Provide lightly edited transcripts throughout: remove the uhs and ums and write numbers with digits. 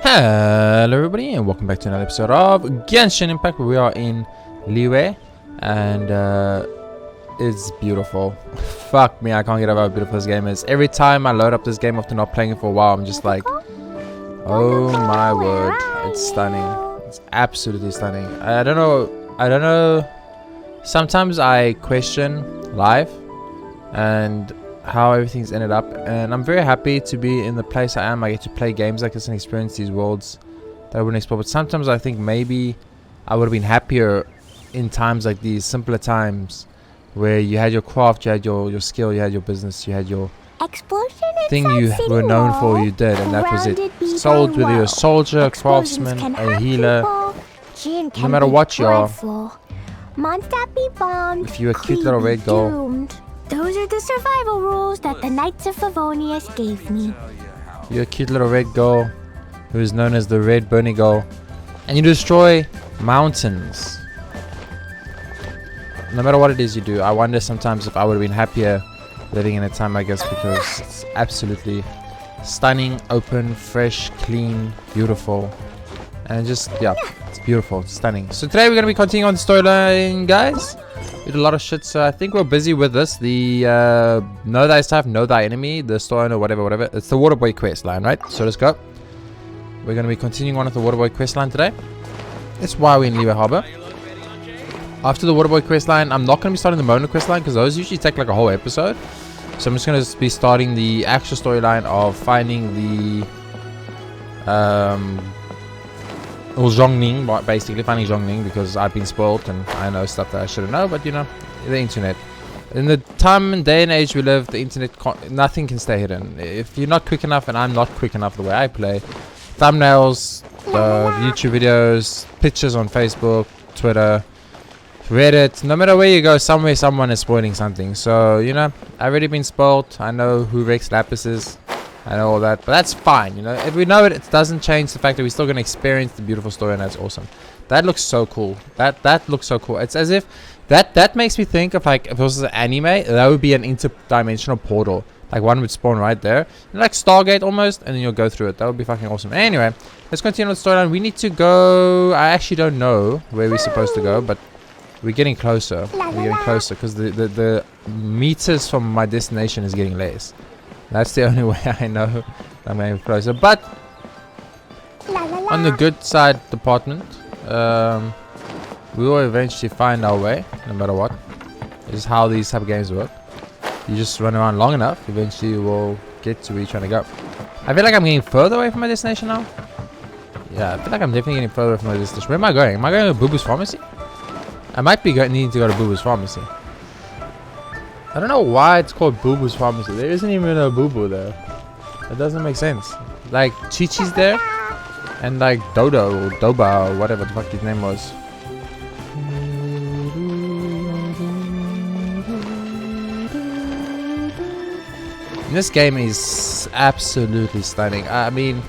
Hello everybody and welcome back to another episode of Genshin Impact, where we are in Liyue and it's beautiful. Fuck me, I can't get over how beautiful this game is. Every time I load up this game after not playing it for a while, I'm just like, oh my word, it's stunning. It's absolutely stunning. I don't know, sometimes I question life and how everything's ended up, and I'm very happy to be in the place I am. I get to play games like this and experience these worlds that I wouldn't explore. But sometimes I think maybe I would have been happier in times like these, simpler times, where you had your craft, you had your skill, you had your business, you had your thing you were known for, you did, and that was it. Sold, whether you're a soldier, a craftsman, a healer, no matter what you are, if you're a cute little red girl, those are the survival rules that the Knights of Favonius gave me. you're a cute little red girl who is known as the Red Bunny Girl, and you destroy mountains. No matter what it is you do, I wonder sometimes if I would have been happier living in a time like this, because it's absolutely stunning, open, fresh, clean, beautiful, and just, yeah, it's beautiful, it's stunning. So today we're going to be continuing on the storyline, guys. We did a lot of shit, so I think we're busy with this. The know thy stuff, know thy enemy, the story or whatever. It's the Waterboy quest line, right? So let's go. We're going to be continuing on with the Waterboy quest line today. That's why we're in Liyue Harbor. After the Waterboy quest line, I'm not going to be starting the Mona quest line because those usually take like a whole episode. So I'm just going to be starting the actual storyline of finding the Zhongning, basically finding Zhongning, because I've been spoiled and I know stuff that I shouldn't know, but you know, the internet. In the time and day and age we live, the internet, nothing can stay hidden. If you're not quick enough, and I'm not quick enough the way I play, thumbnails, YouTube videos, pictures on Facebook, Twitter, Reddit, no matter where you go, somewhere someone is spoiling something. So, you know, I've already been spoiled. I know who Rex Lapis is. I know all that, but that's fine, you know. If we know it, it doesn't change the fact that we're still going to experience the beautiful story, and that's awesome. That looks so cool. That looks so cool. It's as if that makes me think of, like, if it was an anime, that would be an interdimensional portal. Like, one would spawn right there, like Stargate almost, and then you'll go through it. That would be fucking awesome. Anyway, let's continue with the storyline. We need to go. I actually don't know where we're supposed to go, but we're getting closer. We're getting closer because the meters from my destination is getting less. That's the only way I know I'm getting closer. But on the good side department, we will eventually find our way, no matter what. This is how these type of games work. You just run around long enough, eventually you will get to where you're trying to go. I feel like I'm getting further away from my destination now. Yeah, I feel like I'm definitely getting further away from my destination. Where am I going? Am I going to Boo Boo's Pharmacy? I might be needing to go to Boo Boo's Pharmacy. I don't know why it's called Boo Boo's Pharmacy. There isn't even a Boo Boo there. It doesn't make sense. Like, Chi-Chi's there, and like Dodo or Doba or whatever the fuck his name was. This game is absolutely stunning. I mean,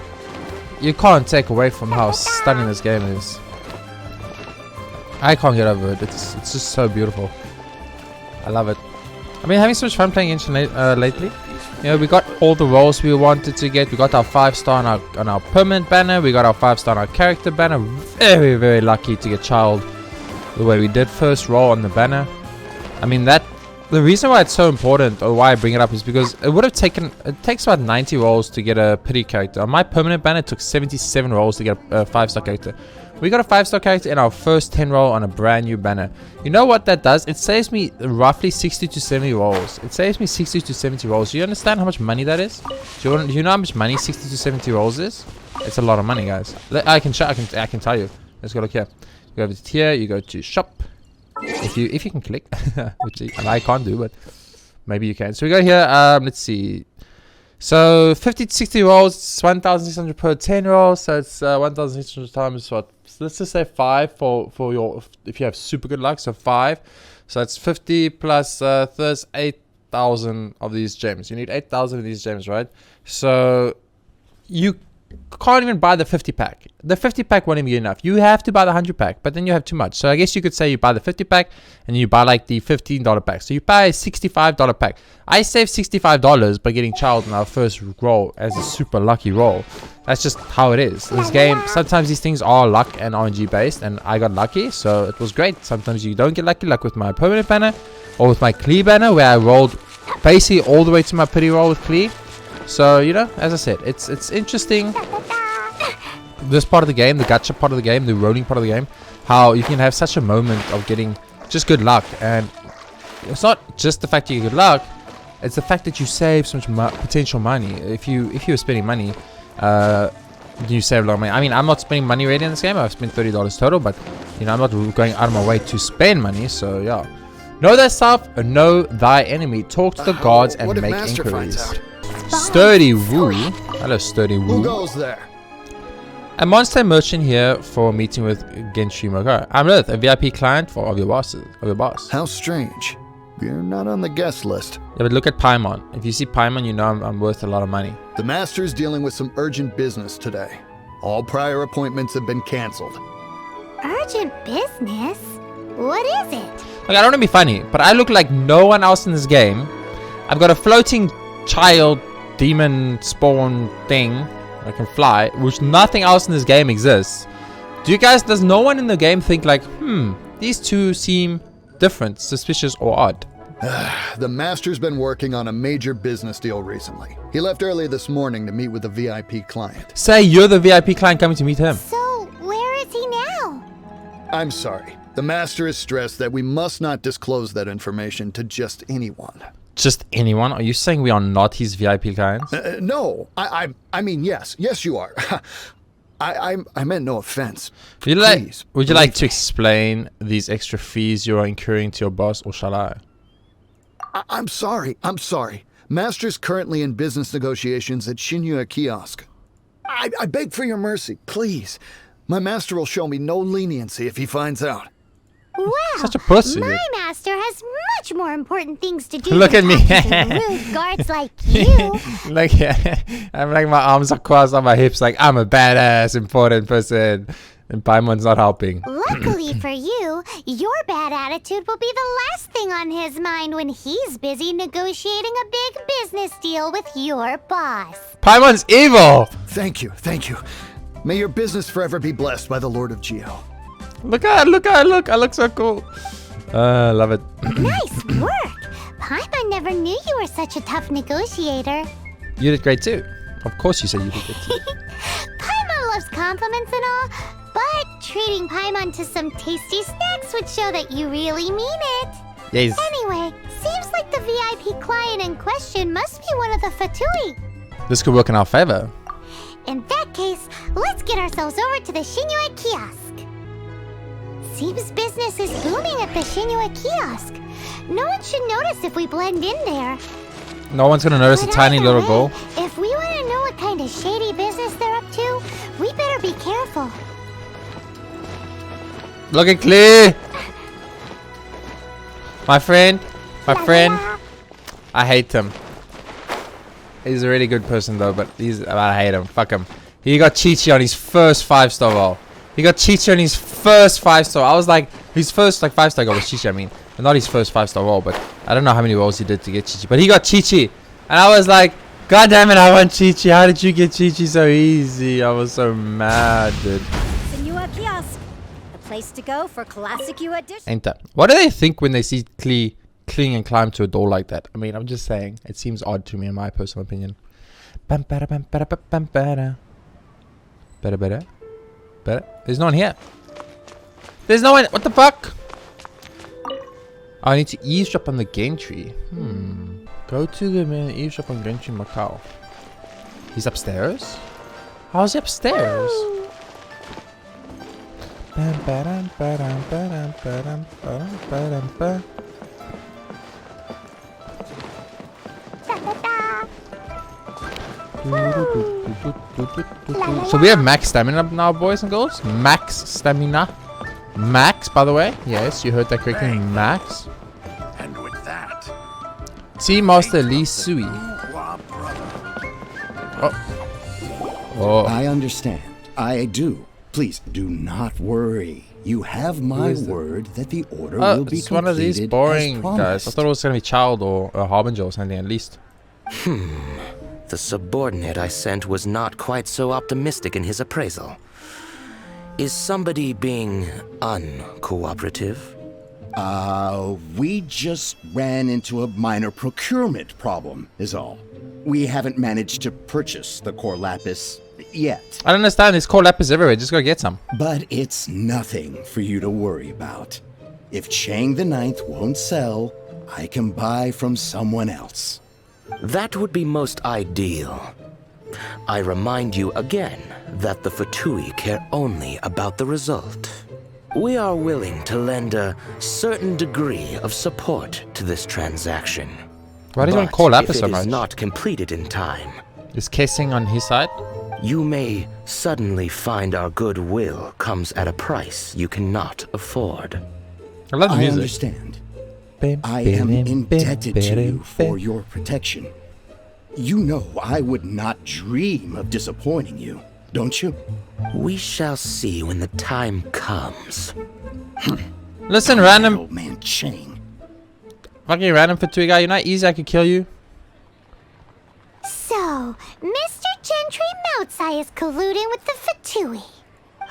you can't take away from how stunning this game is. I can't get over it. It's just so beautiful. I love it. I've been having so much fun playing Genshin lately. You know, we got all the roles we wanted to get. We got our 5-star on our permanent banner. We got our 5-star on our character banner. Very, very lucky to get Child the way we did. First role on the banner. I mean, the reason why it's so important, or why I bring it up, is because it would have taken, it takes about 90 rolls to get a pity character. On my permanent banner, it took 77 rolls to get a 5-star character. We got a 5-star character in our first 10 roll on a brand new banner. You know what that does? It saves me roughly 60 to 70 rolls. It saves me 60 to 70 rolls. Do you understand how much money that is? Do you know how much money 60 to 70 rolls is? It's a lot of money, guys. I can tell you. Let's go look here. You go over to tier, you go to shop. If you can click, which I can't do, but maybe you can. So we go here. Let's see. So 50 to 60 rolls, it's 1,600 per 10 rolls. So it's 1,600 times what? So let's just say 5 for your, if you have super good luck. So 5. So it's 50 plus there's 8,000 of these gems. You need 8,000 of these gems, right? So you can't even buy the 50 pack. the 50 pack won't even be enough. You have to buy the 100 pack, but then you have too much. So I guess you could say you buy the 50 pack and you buy like the $15 pack. So you buy a $65 pack. I saved $65 by getting child in our first roll as a super lucky roll. That's just how it is. This game, sometimes these things are luck and RNG based, and I got lucky, so it was great. Sometimes you don't get lucky, like with my permanent banner or with my Klee banner, where I rolled basically all the way to my pity roll with Klee. So, you know, as I said, it's interesting. This part of the game, the gacha part of the game, the rolling part of the game, how you can have such a moment of getting just good luck. And it's not just the fact you get good luck, it's the fact that you save so much potential money. If you were spending money, you save a lot of money. I mean, I'm not spending money already in this game. I've spent $30 total, but you know, I'm not going out of my way to spend money. So yeah, know thyself and know thy enemy. Talk to the gods and make inquiries. Sturdy Woo. Hello, Sturdy Woo. Who goes there? A monster merchant here for a meeting with Genshin Impact. I'm Earth, a VIP client of your boss. How strange. You're not on the guest list. Yeah, but look at Paimon. If you see Paimon, you know I'm worth a lot of money. The master's dealing with some urgent business today. All prior appointments have been canceled. Urgent business? What is it? Like, I don't want to be funny, but I look like no one else in this game. I've got a floating child demon spawn thing. I can fly, which nothing else in this game exists. Does no one in the game think like, these two seem different, suspicious, or odd? The master's been working on a major business deal recently. He left early this morning to meet with a VIP client. Say you're the VIP client coming to meet him. So, where is he now? I'm sorry. The master is stressed that we must not disclose that information to just anyone. Just anyone? Are you saying we are not his VIP clients? No, I mean, yes, you are. I meant no offense. Would you like to explain these extra fees you are incurring to your boss, or shall I? I'm sorry. Master's currently in business negotiations at Shinya Kiosk. I beg for your mercy, please. My master will show me no leniency if he finds out. Wow, such a pussy. My master has much more important things to do. Look at me. Rude guards like you. Like, I'm like, my arms are crossed on my hips, like I'm a badass, important person. And Paimon's not helping. Luckily for you, your bad attitude will be the last thing on his mind when he's busy negotiating a big business deal with your boss. Paimon's evil. Thank you. May your business forever be blessed by the Lord of GEEK. Look at I look so cool. Love it. Nice work. Paimon never knew you were such a tough negotiator. You did great too. Of course you said you did good too. Paimon loves compliments and all, but treating Paimon to some tasty snacks would show that you really mean it. Yes. Anyway, seems like the VIP client in question must be one of the Fatui. This could work in our favor. In that case, let's get ourselves over to the Shinua Kiosk. Seems business is booming at the Shinua Kiosk. No one should notice if we blend in there. No one's gonna notice a tiny little girl. If we want to know what kind of shady business they're up to, we better be careful. Look at Klee. My friend. I hate him. He's a really good person though, but I hate him. Fuck him. He got Chi-Chi on his first 5-star roll. He got Chi-Chi on his first 5-star. I was like, his first like 5-star goal was Chi-Chi, I mean. Not his first 5-star roll, but I don't know how many rolls he did to get Chi-Chi. But he got Chi-Chi. And I was like, God damn it, I want Chi-Chi. How did you get Chi-Chi so easy? I was so mad, dude. Senua Kiosk, the place to go for classic U edition. Ain't that? What do they think when they see Klee cling and climb to a door like that? I mean, I'm just saying. It seems odd to me, in my personal opinion. There's no one here. There's no one. What the fuck? I need to eavesdrop on the game tree. Go to the man eavesdrop on Genshin Macau. He's upstairs? How's he upstairs? So we have max stamina now, boys and girls. Max stamina. Max, by the way. Yes, you heard that correctly. Max. And with that, Team Master Lee Sui. Oh. I understand. I do. Please do not worry. You have my word that the order Oh, will be it's one of these completed boring as guys. I promised. thought it was gonna be Child or a Harbinger or something at least. The subordinate I sent was not quite so optimistic in his appraisal. Is somebody being uncooperative? We just ran into a minor procurement problem, is all. We haven't managed to purchase the core lapis yet. I don't understand. There's core lapis everywhere. Just go get some. But it's nothing for you to worry about. If Chang the Ninth won't sell, I can buy from someone else. That would be most ideal. I remind you again that the Fatui care only about the result. We are willing to lend a certain degree of support to this transaction. Why do you want But core lapis if so it is much? not completed in time, Is Kessing on his side? you may suddenly find our goodwill comes at a price you cannot afford. I love the I music. understand. I am indebted to you for your protection. You know I would not dream of disappointing you, don't you? We shall see when the time comes. Listen, random Old man Chang. fucking random Fatui guy. You're not easy. I could kill you. So, Mr. Gentry Moutsai is colluding with the Fatui.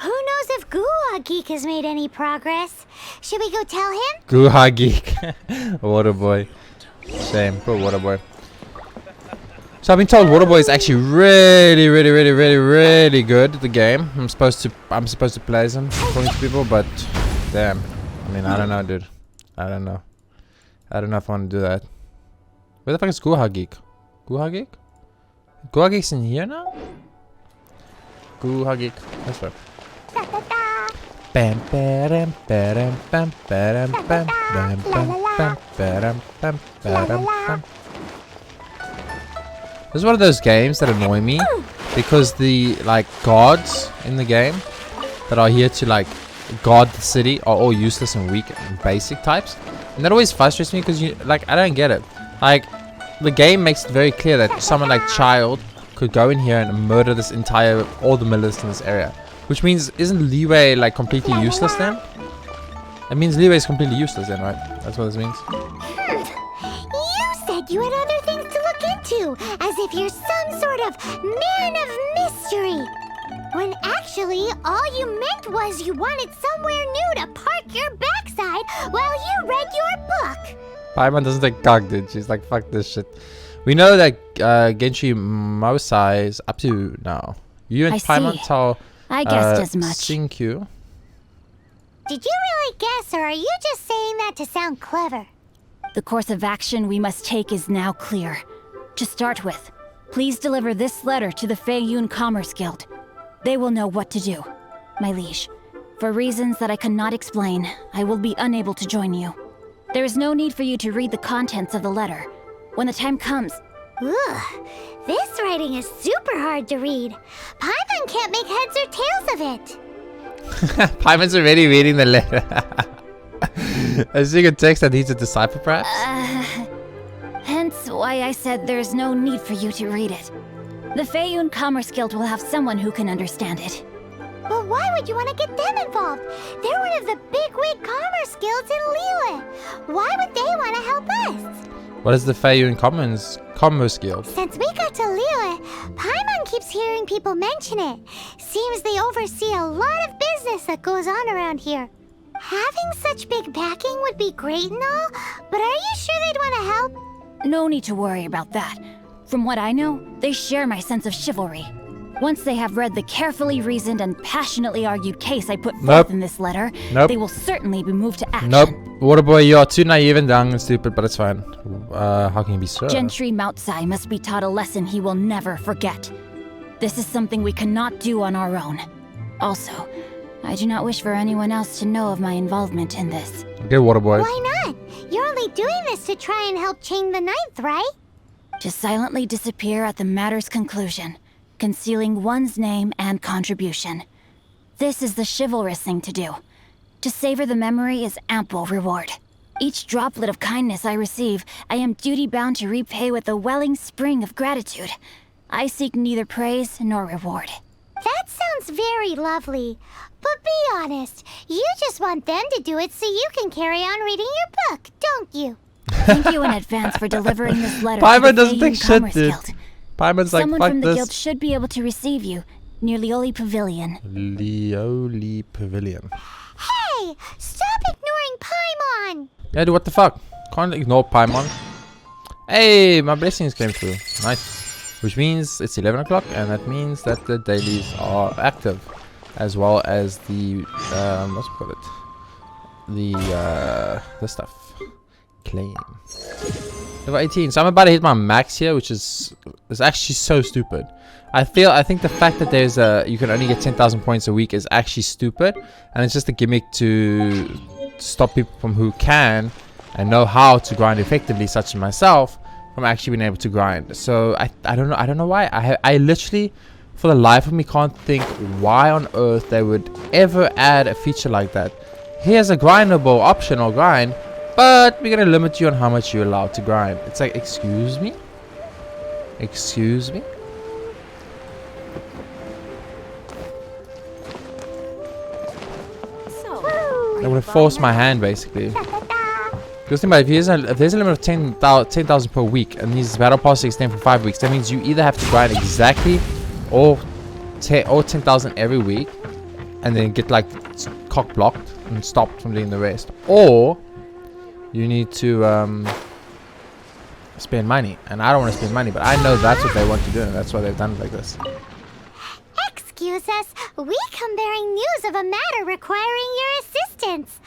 Who knows if GUHAU has made any progress? Should we go tell him? GUHAU Geek. Waterboy. Shame. Poor Waterboy. So I've been told Waterboy is actually really good at the game. I'm supposed to play as him according to people, but damn. I mean, I don't know, dude. I don't know. I don't know if I want to do that. Where the fuck is GUHAU Geek? GUHAU Geek? GUHAU Geek's in here now? GUHAU Geek. That's right. Bam bam bam bam bam bam bam bam bam bam bam bam. This is one of those games that annoy me because the like gods in the game that are here to like guard the city are all useless and weak and basic types, and that always frustrates me because you like I don't get it. Like the game makes it very clear that someone like Child could go in here and murder this entire all the militants in this area. Which means, isn't Leeway like completely useless then? It means Leeway is completely useless then, right? That's what this means. You said you had other things to look into, as if you're some sort of man of mystery. When actually, all you meant was you wanted somewhere new to park your backside while you read your book. Paimon doesn't take cock, dude. She's like, fuck this shit. We know that Genshin Mosai is up to now. You and I Paimon see. tell I guessed as much. Sinkyu. Did you really guess, or are you just saying that to sound clever? The course of action we must take is now clear. To start with, please deliver this letter to the Feiyun Commerce Guild. They will know what to do. My liege, for reasons that I cannot explain, I will be unable to join you. There is no need for you to read the contents of the letter. When the time comes, Ugh, this writing is super hard to read. Paimon can't make heads or tails of it. Paimon's already reading the letter. I see a text that needs a decipher, perhaps? hence why I said there's no need for you to read it. The Feiyun Commerce Guild will have someone who can understand it. But why would you want to get them involved? They're one of the bigwig commerce guilds in Liyue. Why would they want to help us? What is the Feiyun Commerce Guild? Since we got to Liyue, Paimon keeps hearing people mention it. Seems they oversee a lot of business that goes on around here. Having such big backing would be great and all, but are you sure they'd want to help? No need to worry about that. From what I know, they share my sense of chivalry. Once they have read the carefully reasoned and passionately argued case I put forth in this letter, they will certainly be moved to action. Nope. Waterboy, you are too naive and young and stupid, but it's fine. How can you be sure? Gentry Moutsai must be taught a lesson he will never forget. This is something we cannot do on our own. Also, I do not wish for anyone else to know of my involvement in this. Okay, Waterboy. Why not? You're only doing this to try and help Chang the Ninth, right? To silently disappear at the matter's conclusion, concealing one's name and contribution. This is the chivalrous thing to do. To savor the memory is ample reward. Each droplet of kindness I receive, I am duty-bound to repay with a welling spring of gratitude. I seek neither praise nor reward. That sounds very lovely. But be honest, you just want them to do it so you can carry on reading your book, don't you? Thank you in advance for delivering this letter to Paimon the doesn't think Feiyun shit, Commerce dude. Guild. Paimon's like, Someone fuck from the guild this. should be able to receive you near Lioli Pavilion. Lioli Pavilion. Hey, stop ignoring Paimon! Yeah, dude, what the fuck? Can't ignore Paimon. Hey, my blessings came through. Nice. Which means it's 11 o'clock, and that means that the dailies are active. As well as the, what's it called? The stuff. Claim. Level 18. So I'm about to hit my max here, which is actually so stupid. I think the fact that there's you can only get 10,000 points a week is actually stupid, and it's just a gimmick to stop people from who can and know how to grind effectively, such as myself, from actually being able to grind. So I don't know why. I literally, for the life of me, can't think why on earth they would ever add a feature like that. Here's a grindable option or grind, but we're gonna limit you on how much you're allowed to grind. It's like, excuse me? Excuse me? I would have forced my hand, basically. Because think about it, if there's a limit of 10,000 per week, and these battle passes extend for 5 weeks, that means you either have to grind exactly or 10,000 every week, and then get like cock blocked and stopped from doing the rest, or you need to spend money, and I don't want to spend money, but I know that's what they want to do, and that's why they've done it like this. Excuse us, we come bearing news of a matter requiring your assistance.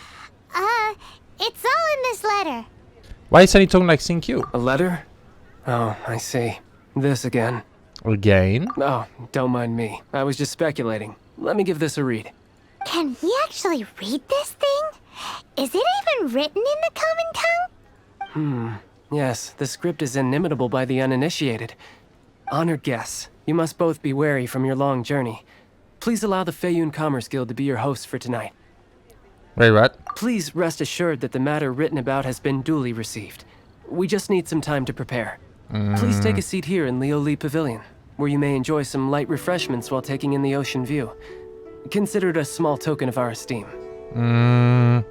It's all in this letter. Why is he talking like CQ? A letter? Oh, I see. This again. Again? Oh, don't mind me. I was just speculating. Let me give this a read. Can we actually read this thing? Is it even written in the common tongue? Yes, the script is inimitable by the uninitiated. Honored guests, you must both be wary from your long journey. Please allow the Feiyun Commerce Guild to be your host for tonight. Wait, what? Please rest assured that the matter written about has been duly received. We just need some time to prepare. Please take a seat here in Lioli Pavilion, where you may enjoy some light refreshments while taking in the ocean view. Consider it a small token of our esteem. Yay!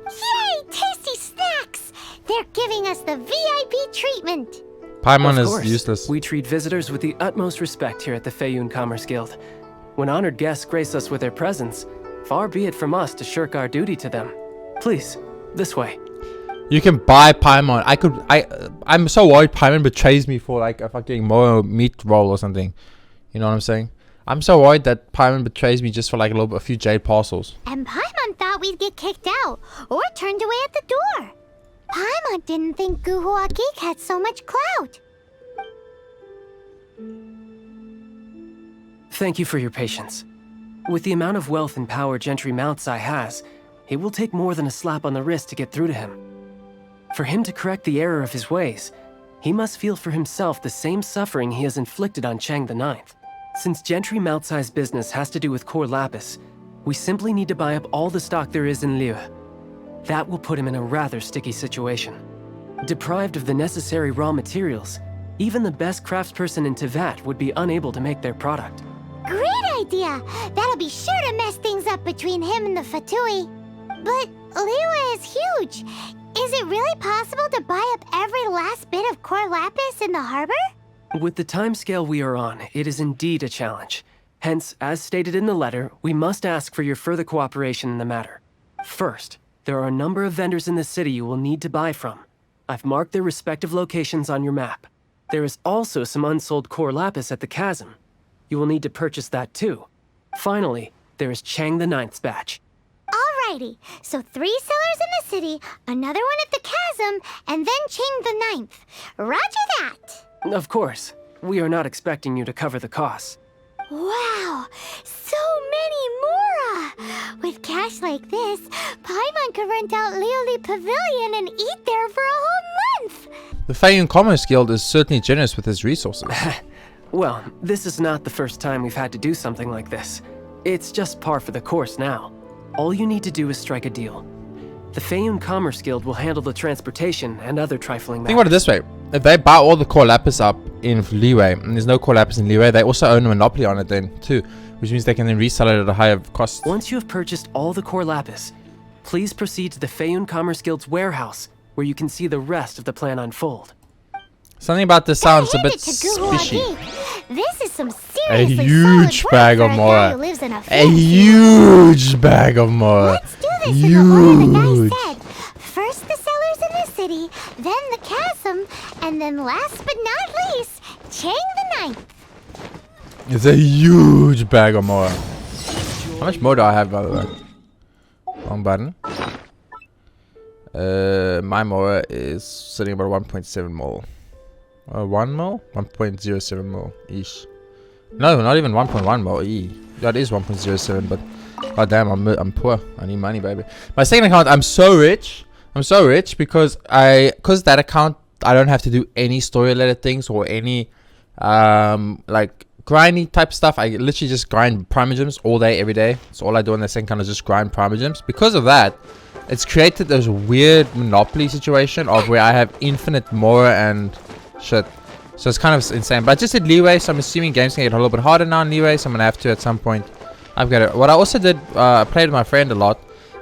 Tasty snacks! They're giving us the VIP treatment. Paimon Of is course, useless. we treat visitors with the utmost respect here at the Feiyun Commerce Guild. When honored guests grace us with their presence, far be it from us to shirk our duty to them. Please, this way. You can buy Paimon. I'm so worried Paimon betrays me for like a fucking more meat roll or something. You know what I'm saying? I'm so worried that Paimon betrays me just for like a few jade parcels. And Paimon thought we'd get kicked out or turned away at the door. Paimon didn't think GUHAU GEEK had so much clout. Thank you for your patience. With the amount of wealth and power Gentry Moutsai has, it will take more than a slap on the wrist to get through to him. For him to correct the error of his ways, he must feel for himself the same suffering he has inflicted on Chang the Ninth. Since Gentry Moutsai's business has to do with core lapis, we simply need to buy up all the stock there is in Liu. That will put him in a rather sticky situation. Deprived of the necessary raw materials, even the best craftsperson in Tevat would be unable to make their product. Great idea! That'll be sure to mess things up between him and the Fatui. But Liyue is huge. Is it really possible to buy up every last bit of core lapis in the harbor? With the timescale we are on, it is indeed a challenge. Hence, as stated in the letter, we must ask for your further cooperation in the matter. First, there are a number of vendors in the city you will need to buy from. I've marked their respective locations on your map. There is also some unsold core lapis at the chasm. You will need to purchase that too. Finally, there is Chang the Ninth's batch. Alrighty, so 3 sellers in the city, another one at the chasm, and then Chang the Ninth. Roger that! Of course, we are not expecting you to cover the costs. Wow, so many mora! With cash like this, Paimon could rent out Lioli Pavilion and eat there for a whole month! The Feiyun Commerce Guild is certainly generous with its resources. Well, this is not the first time we've had to do something like this. It's just par for the course now. All you need to do is strike a deal. The Feiyun Commerce Guild will handle the transportation and other trifling matters. Think about it this way. If they buy all the core lapis up in Leeway, and there's no core lapis in Leeway, they also own a monopoly on it then too, which means they can then resell it at a higher cost. Once you have purchased all the core lapis, please proceed to the Feiyun Commerce Guild's warehouse, where you can see the rest of the plan unfold. Something about this sounds a Hand bit it to GUHAU fishy. GEEK. This is some A seriously huge solid bag work of for a guy more. who lives in a A fancy huge bag of more. Let's do this in the order the guy Huge. said. First the cellars in the city, then the chasm, and then last but not least, Chang the Ninth. It's a huge bag of more. How much more do I have, by the way? Wrong button. My more is sitting about 1.7 mil. 1 mil? 1.07 mil ish. No, not even 1.1 mil. That is 1.07, but god damn, I'm poor. I need money, baby. My second account, I'm so rich. I'm so rich because that account I don't have to do any story related things or any like grindy type stuff. I literally just grind primogems all day, every day. That's all I do on the second account is just grind primogems. Because of that, it's created this weird monopoly situation of where I have infinite more and shit. So it's kind of insane. But I just did Leeway, so I'm assuming games can get a little bit harder now in Leeway, so I'm gonna have to at some point. I've got it. What I also did, I played with my friend a lot.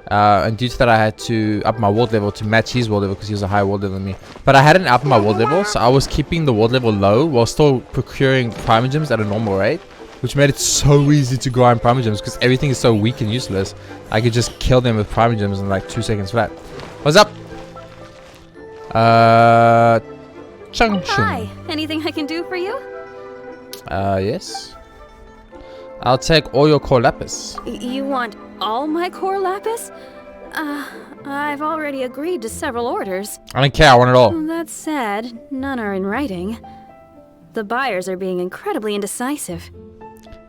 And due to that, I had to up my world level to match his world level because he was a higher world level than me. But I hadn't upped my world level, so I was keeping the world level low while still procuring primogems at a normal rate, which made it so easy to grind primogems because everything is so weak and useless. I could just kill them with primogems in like 2 seconds flat. What's up? Chung Chung. Hi, anything I can do for you? Yes. I'll take all your core lapis. You want all my core lapis? I've already agreed to several orders. I don't care, I want it all. That said, none are in writing. The buyers are being incredibly indecisive.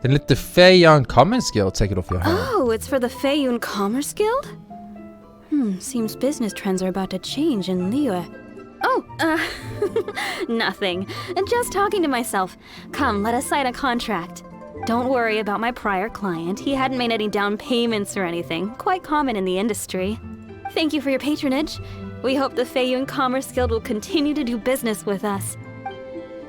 Then let the Feiyun Commerce Guild take it off your hands. Oh, it's for the Feiyun Commerce Guild? Seems business trends are about to change in Liyue. Oh, nothing. Just talking to myself. Come, let us sign a contract. Don't worry about my prior client. He hadn't made any down payments or anything. Quite common in the industry. Thank you for your patronage. We hope the Feiyun Commerce Guild will continue to do business with us. I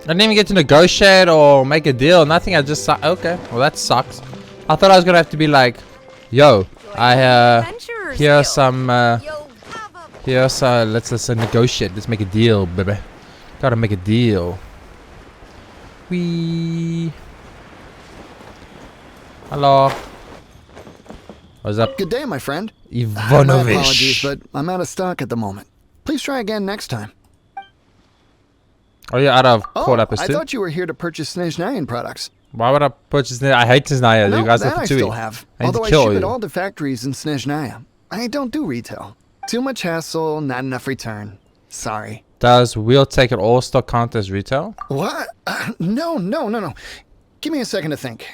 didn't even get to negotiate or make a deal. Nothing. I just okay. Well, that sucks. I thought I was gonna have to be like, yo, here's some. Let's negotiate. Let's make a deal, baby. Gotta make a deal. Hello. What's up? Good day, my friend. My Ivanovich. apologies, but I'm out of stock at the moment. Please try again next time. Are you out of Oh, core lapis I too? thought you were here to purchase Snezhnayan products. Why would I purchase it? I hate Snezhnaya. No, You guys that have I to still have. I need to Although I kill ship it you. all to factories in Snezhnaya. I don't do retail. Too much hassle, not enough return. Sorry. Does We'll Take It All stock count as retail? What? No. Give me a second to think.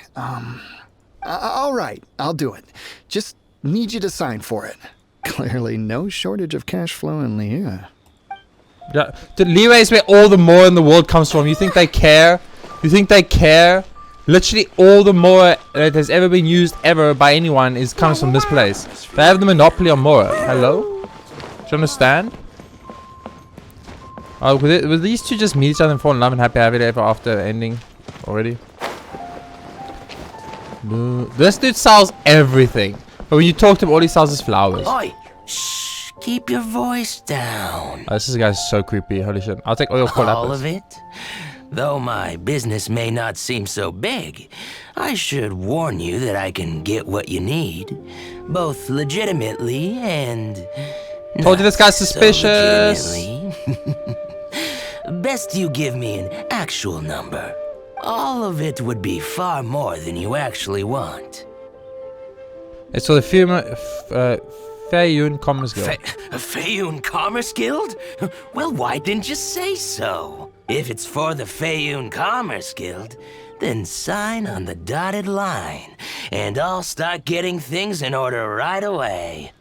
All right, I'll do it. Just need you to sign for it. Clearly no shortage of cash flow in Liyue. Yeah, the Leeway is where all the more in the world comes from. You think they care? You think they care? Literally all the more that has ever been used ever by anyone comes from this place. They have the monopoly on more. Hello? Do you understand? Oh, will these two just meet each other and fall in love and happy ever after ending already? No. This dude sells everything. But when you talk to him, all he sells is flowers. Oi! Shh! Keep your voice down. Oh, this guy's so creepy. Holy shit. I'll take all your core All lapis. of it? Though my business may not seem so big, I should warn you that I can get what you need, both legitimately and... Told you this guy's not so suspicious. legitimately. Best you give me an actual number. All of it would be far more than you actually want. It's for the Feiyun Commerce Guild. Feiyun Commerce Guild? Well, why didn't you say so? If it's for the Feiyun Commerce Guild, then sign on the dotted line, and I'll start getting things in order right away.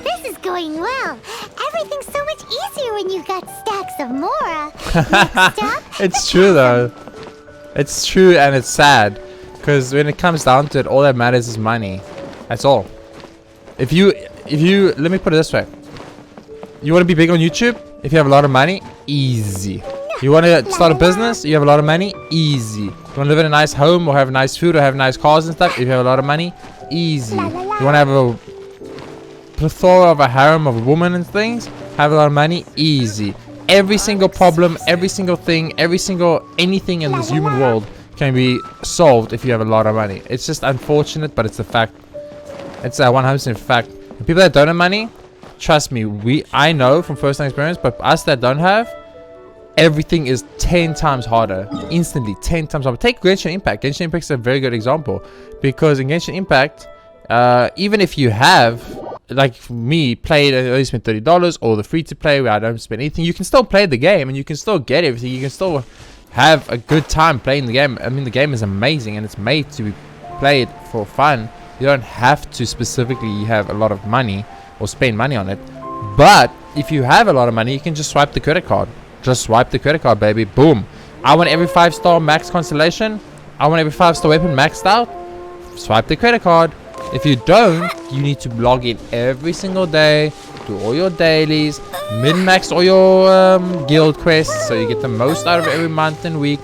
This is going well. Everything's so much easier when you've got stacks of Mora. Next up, It's true though. It's true and it's sad. Because when it comes down to it, all that matters is money. That's all. If you let me put it this way. You want to be big on YouTube? If you have a lot of money, easy. You want to start a business? You have a lot of money, easy. You want to live in a nice home or have nice food or have nice cars and stuff? If you have a lot of money, easy. You want to have a plethora of a harem of women and things? Have a lot of money, easy. Every single problem, every single thing, anything in this human world can be solved if you have a lot of money. It's just unfortunate, but it's a fact. It's a 100% fact. The people that don't have money, trust me, I know from first-hand experience, but us that don't have, everything is 10 times harder. Instantly, 10 times harder. Take Genshin Impact. Genshin Impact is a very good example. Because in Genshin Impact, even if you have, like me, played and only spent $30, or the free-to-play where I don't spend anything, you can still play the game and you can still get everything. You can still have a good time playing the game. I mean, the game is amazing and it's made to be played for fun. You don't have to specifically have a lot of money or spend money on it. But if you have a lot of money, you can just swipe the credit card. Just swipe the credit card, baby. Boom. I want every 5-star max constellation. I want every 5-star weapon maxed out. Swipe the credit card. If you don't, you need to log in every single day, do all your dailies, min-max all your guild quests so you get the most out of every month and week.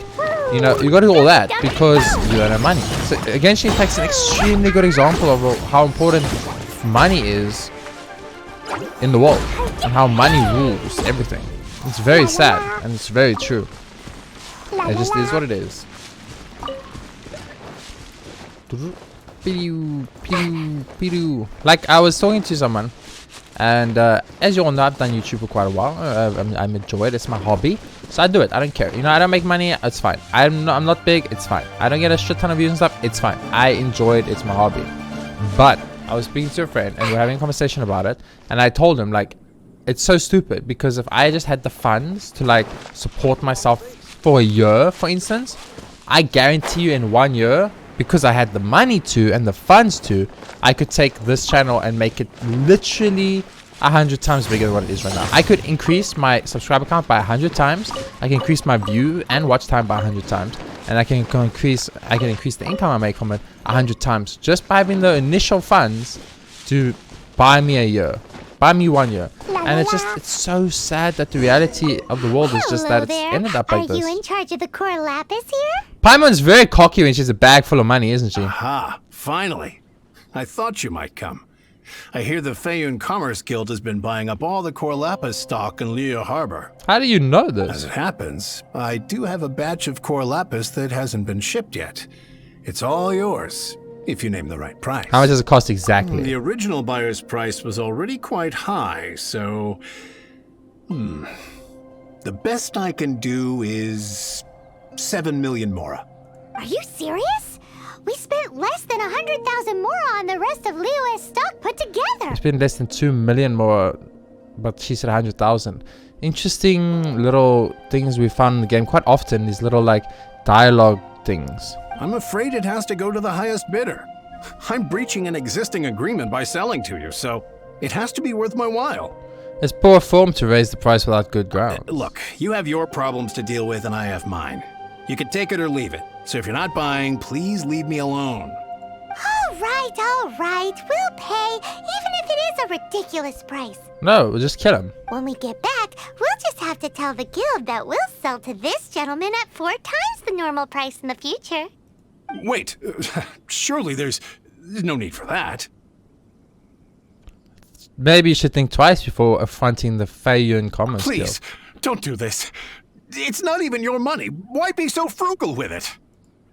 You know, you got to do all that because you don't have money. So Genshin Impact is an extremely good example of how important money is in the world and how money rules everything. It's very sad and it's very true. It just is what it is. Like I was talking to someone, and as you all know, I've done YouTube for quite a while. I enjoy it. It's my hobby, so I do it. I don't care. You know, I don't make money. It's fine. I'm not big. It's fine. I don't get a shit ton of views and stuff. It's fine. I enjoy it. It's my hobby. But I was speaking to a friend, and we were having a conversation about it, and I told him like, it's so stupid because if I just had the funds to like support myself for a year, for instance, I guarantee you in 1 year, because I had the money to and the funds to, I could take this channel and make it literally 100 times bigger than what it is right now. I could increase my subscriber count by 100 times. I can increase my view and watch time by 100 times, and I can increase the income I make from it 100 times just by having the initial funds to buy me a year, buy me 1 year. And it's so sad that the reality of the world is just that it's ended up like this. Are you in charge of the core lapis here? Paimon's very cocky when she has a bag full of money, isn't she? Aha, finally. I thought you might come. I hear the Feiyun Commerce Guild has been buying up all the core lapis stock in Liu Harbor. How do you know this? As it happens, I do have a batch of core lapis that hasn't been shipped yet. It's all yours, if you name the right price. How much does it cost exactly? The original buyer's price was already quite high, so... The best I can do is... 7 million mora. Are you serious? We spent less than 100,000 mora on the rest of Liu's stock put together. It's been less than 2 million more, but she said 100,000. Interesting little things we found in the game quite often, these little like dialogue things. I'm afraid it has to go to the highest bidder. I'm breaching an existing agreement by selling to you, so it has to be worth my while. It's poor form to raise the price without good ground. Look, you have your problems to deal with and I have mine. You can take it or leave it. So if you're not buying, please leave me alone. All right. We'll pay, even if it is a ridiculous price. No, we'll just kill him. When we get back, we'll just have to tell the guild that we'll sell to this gentleman at 4 times the normal price in the future. Wait, surely there's no need for that. Maybe you should think twice before affronting the Feiyun Commerce Guild. Please, don't do this. It's not even your money. Why be so frugal with it?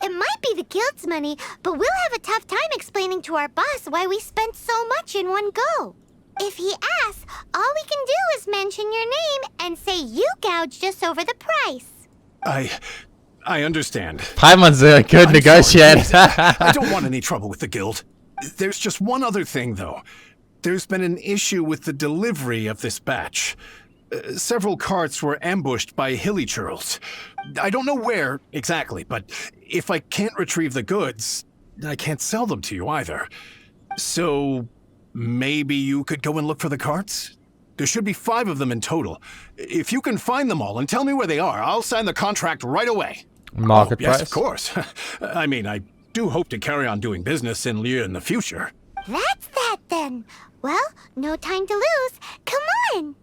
It might be the guild's money, but we'll have a tough time explaining to our boss why we spent so much in one go. If he asks, all we can do is mention your name and say you gouged us over the price. I understand. Paimon's a good negotiator. I don't want any trouble with the guild. There's just one other thing, though. There's been an issue with the delivery of this batch. Several carts were ambushed by hilly churls. I don't know where exactly, but if I can't retrieve the goods, I can't sell them to you either. So maybe you could go and look for the carts? There should be 5 of them in total. If you can find them all and tell me where they are, I'll sign the contract right away. Market yes, price? of course. I mean, I do hope to carry on doing business in Liu in the future. That's that then. Well, no time to lose. Come on.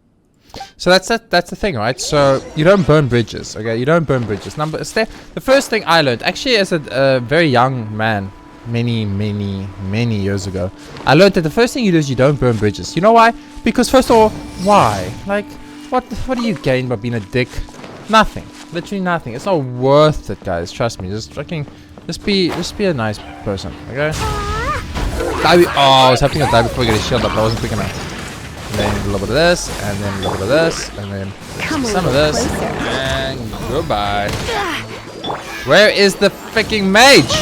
So that's the thing, right? So you don't burn bridges, okay? You don't burn bridges. The first thing I learned, actually as a very young man, many years ago, I learned that the first thing you do is you don't burn bridges. You know why? Because first of all, why? Like, what do you gain by being a dick? Nothing. Literally nothing. It's not worth it, guys. Trust me. Just be a nice person, okay? I was hoping to die before I get a shield up, but I wasn't quick enough. And then a little bit of this, and then a little bit of this, and then some of this, and goodbye. Where is the freaking mage?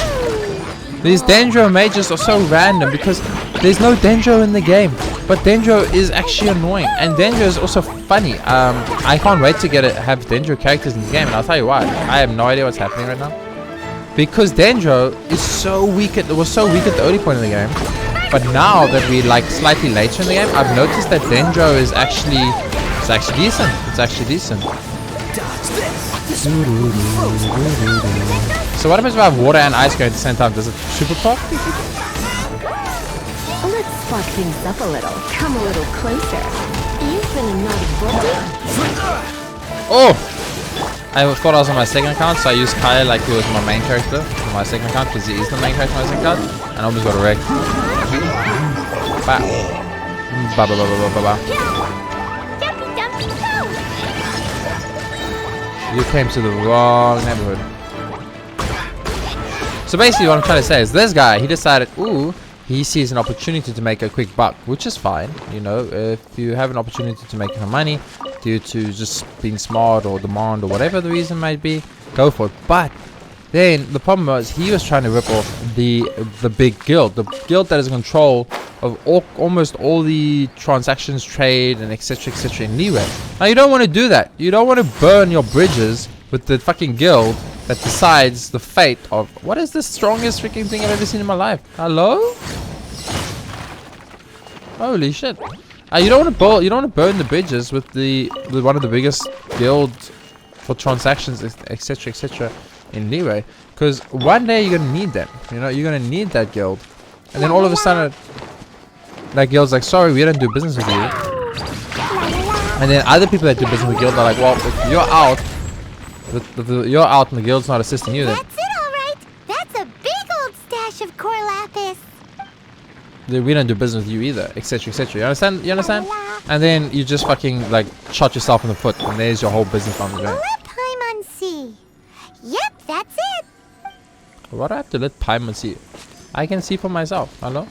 These Dendro mages are so random because there's no Dendro in the game, but Dendro is actually annoying, and Dendro is also funny. I can't wait to have Dendro characters in the game, and I'll tell you why. I have no idea what's happening right now. Because Dendro is so weak was so weak at the early point of the game. But now that we're like slightly later in the game, I've noticed that Dendro is actually decent. It's actually decent. So what happens if I have water and ice going at the same time? Does it super pop? Let's spark things up a little. Come a little closer. You've been a naughty boy. Oh! I thought I was on my second account, so I used Kyle like he was my main character on my second account because he is the main character on my second account, and I almost got a wreck. Ba. Ba ba ba ba ba ba. You came to the wrong neighborhood. So basically what I'm trying to say is this guy, he decided, ooh, he sees an opportunity to make a quick buck, which is fine. You know, if you have an opportunity to make some money due to just being smart or demand or whatever the reason might be, go for it. But then the problem was he was trying to rip off the big guild, the guild that is in control of almost all the transactions, trade, and etc in Leeway. Now you don't want to do that. You don't want to burn your bridges with the fucking guild that decides the fate of what is the strongest freaking thing I've ever seen in my life. Hello? Holy shit! You don't want to burn the bridges with one of the biggest guilds for transactions, etc in Leeway, because one day you're gonna need them. You know, you're gonna need that guild, and then all of a sudden that guild's like, sorry, we don't do business with you. And then other people that do business with the guild are like, well, if you're out, you're out and the guild's not assisting you, then That's it, all right. That's a big old stash of core lapis. we don't do business with you either, etc. You understand? You understand? And then you just fucking like shot yourself in the foot, and there's your whole business on the ground. Let Paimon see. Yep, that's it. Why do I have to let Paimon see? I can see for myself. Hello?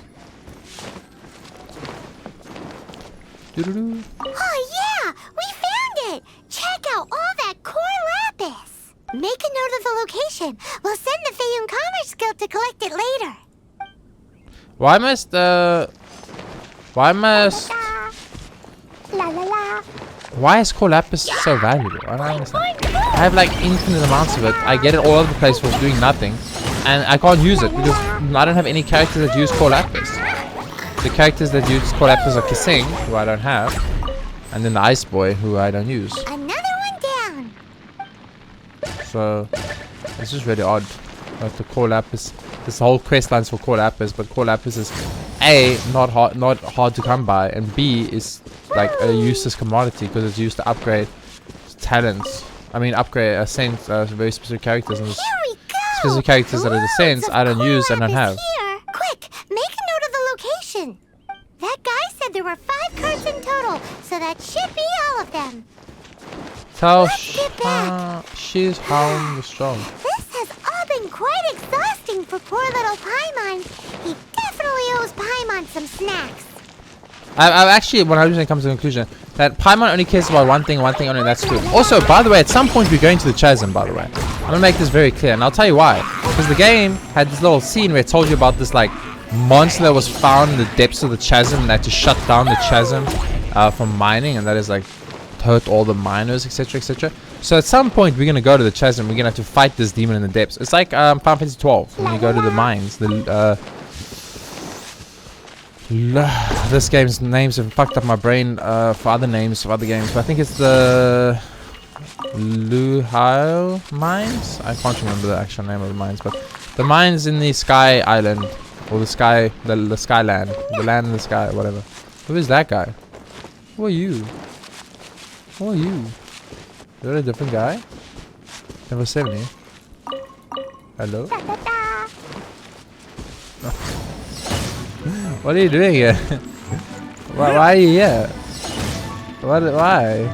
Doo-doo-doo. Oh yeah, we found it. Check out all that core lapis. Make a note of the location. We'll send the Feiyun Commerce Guild to collect it later. Why must why is core lapis so valuable? I don't understand. I have like infinite amounts of it. I get it all over the place for doing nothing, and I can't use it because I don't have any characters that use core lapis. The characters that use core lapis are Kissing, who I don't have, and then the Ice Boy, who I don't use. Another one down. So it's just really odd. Like the core lapis, this whole quest line's for core lapis, but core lapis is A, not hard to come by, and B, is like a useless commodity because it's used to upgrade talents. I mean, upgrade ascent very specific characters, and Here we go. specific characters that are ascents I don't use and don't have. Here. Quick, make a note of the location. That guy said there were 5 cards in total, so that should be all of them. Tell Let's get back. she's Hound the Strong. This has all been quite exhausting for poor little Paimon. He definitely owes Paimon some snacks. I've actually 100% come to the conclusion that Paimon only cares about one thing only, and that's food. Also, by the way, at some point we're going to the chasm, by the way. I'm gonna make this very clear, and I'll tell you why. Because the game had this little scene where it told you about this like monster that was found in the depths of the chasm and they had to shut down the chasm from mining, and that is like hurt all the miners, etc. So at some point we're gonna go to the chasm. We're gonna have to fight this demon in the depths. It's like Final Fantasy 12 when you go to the mines. This game's names have fucked up my brain for other names of other games, but I think it's the GUHAU mines. I can't remember the actual name of the mines, but the mines in the Sky Island Or the sky, the sky land. The land in the sky, or whatever. Who is that guy? Who are you? Who are you? Is that a different guy? Level 70. Hello? What are you doing here? Why are you here? Why?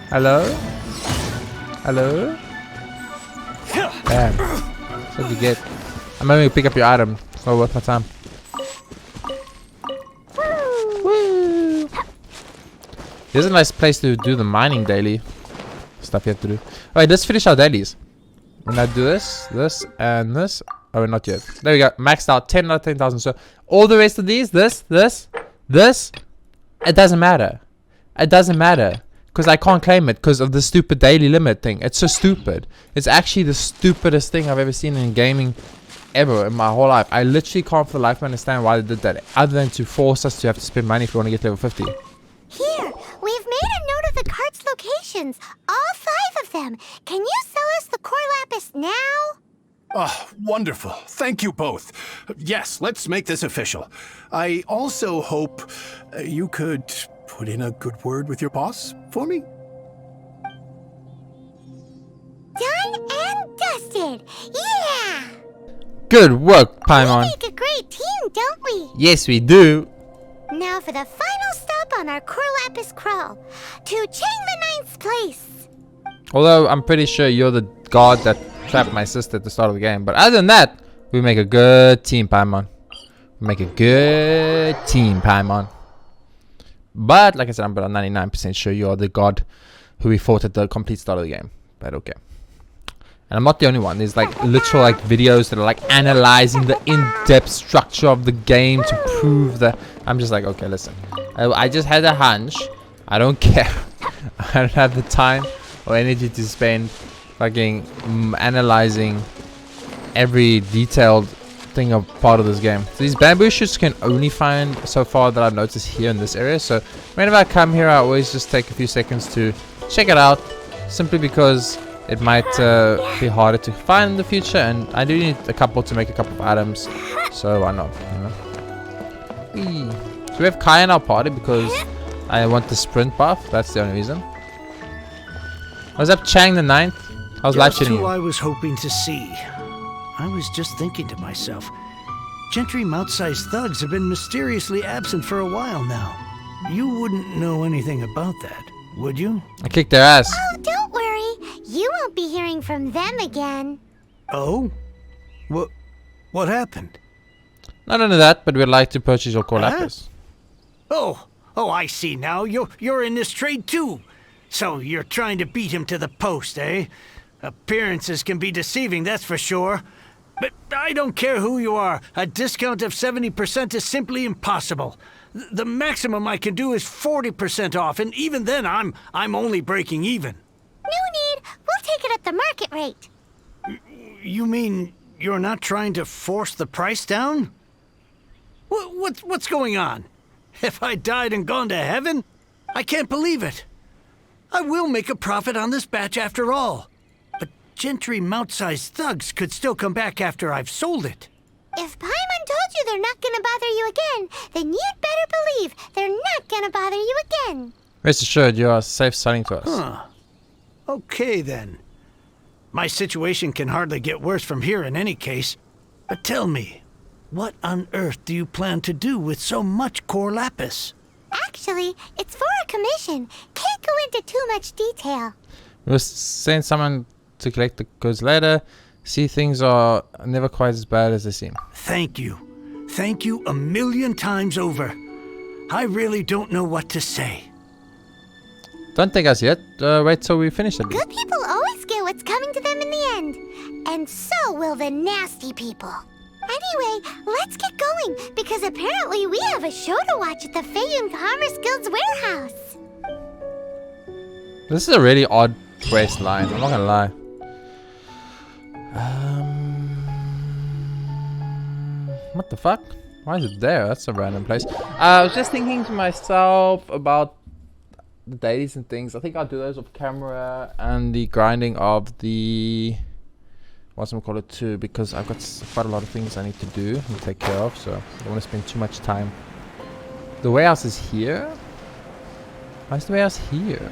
Hello? Hello? Damn. That's what you get. I'm having to pick up your item. It's not worth my time. Woo! Here's a nice place to do the mining daily stuff you have to do. Alright, let's finish our dailies. When I do this, and this. Oh, not yet. There we go. Maxed out 10 out of 10,000. So all the rest of these, this, it doesn't matter. It doesn't matter. Because I can't claim it because of the stupid daily limit thing. It's so stupid. It's actually the stupidest thing I've ever seen in gaming ever in my whole life. I literally can't for the life of me understand why they did that. Other than to force us to have to spend money if we want to get level 50. Here, we've made a note of the cart's locations. All 5 of them. Can you sell us the core lapis now? Oh, wonderful. Thank you both. Yes, let's make this official. I also hope you could put in a good word with your boss for me. Done and dusted. Yeah! Good work, We Paimon. make a great team, don't we? Yes, we do. Now for the final stop on our core lapis crawl. To Chain the 9th place. Although I'm pretty sure you're the god that trapped my sister at the start of the game. But other than that, we make a good team, Paimon. We make a good team, Paimon. But like I said, I'm about 99% sure you are the god who we fought at the complete start of the game. But okay. And I'm not the only one. There's like literal like videos that are like analyzing the in-depth structure of the game to prove that. I'm just like, okay, listen. I just had a hunch. I don't care. I don't have the time or energy to spend fucking analyzing every detailed thing of part of this game. So these bamboo shoots can only find so far that I've noticed here in this area. So whenever I come here, I always just take a few seconds to check it out, simply because it might be harder to find in the future, and I do need a couple to make a couple of items. So why not? You know. Whee. So we have Kai in our party because I want the sprint buff. That's the only reason. What's up, Chang the 9th? How's life Just treating who you? I was hoping to see. I was just thinking to myself, Gentry mouth-sized thugs have been mysteriously absent for a while now. You wouldn't know anything about that, would you? I kicked their ass. Oh, don't worry. You won't be hearing from them again. Oh? What happened? Not only that, but we'd like to purchase your core lapis. Oh, I see now. You're in this trade too. So you're trying to beat him to the post, eh? Appearances can be deceiving, that's for sure. But I don't care who you are. A discount of 70% is simply impossible. The maximum I can do is 40% off, and even then I'm only breaking even. No need. We'll take it at the market rate. You mean you're not trying to force the price down? What's going on? Have I died and gone to heaven? I can't believe it. I will make a profit on this batch after all. But Gentry mouth-sized thugs could still come back after I've sold it. If Paimon told you they're not gonna bother you again, then you'd better believe they're not gonna bother you again. Rest assured, you are safe selling to us. Huh. Okay then. My situation can hardly get worse from here in any case. But tell me, what on earth do you plan to do with so much core lapis? Actually, it's for a commission. Can't go into too much detail. We'll send someone to collect the goods later. See, things are never quite as bad as they seem. Thank you. Thank you a million times over. I really don't know what to say. Don't take us yet. Wait till we finish it. Good people always get what's coming to them in the end. And so will the nasty people. Anyway, let's get going, because apparently we have a show to watch at the Feiyun Commerce Guild's warehouse. This is a really odd quest line, I'm not gonna lie. What the fuck? Why is it there? That's a random place. I was just thinking to myself about the dailies and things. I think I'll do those off camera, and the grinding of the whatchamacallit too, because I've got quite a lot of things I need to do and take care of, so I don't want to spend too much time. The warehouse is here. Why is the warehouse here?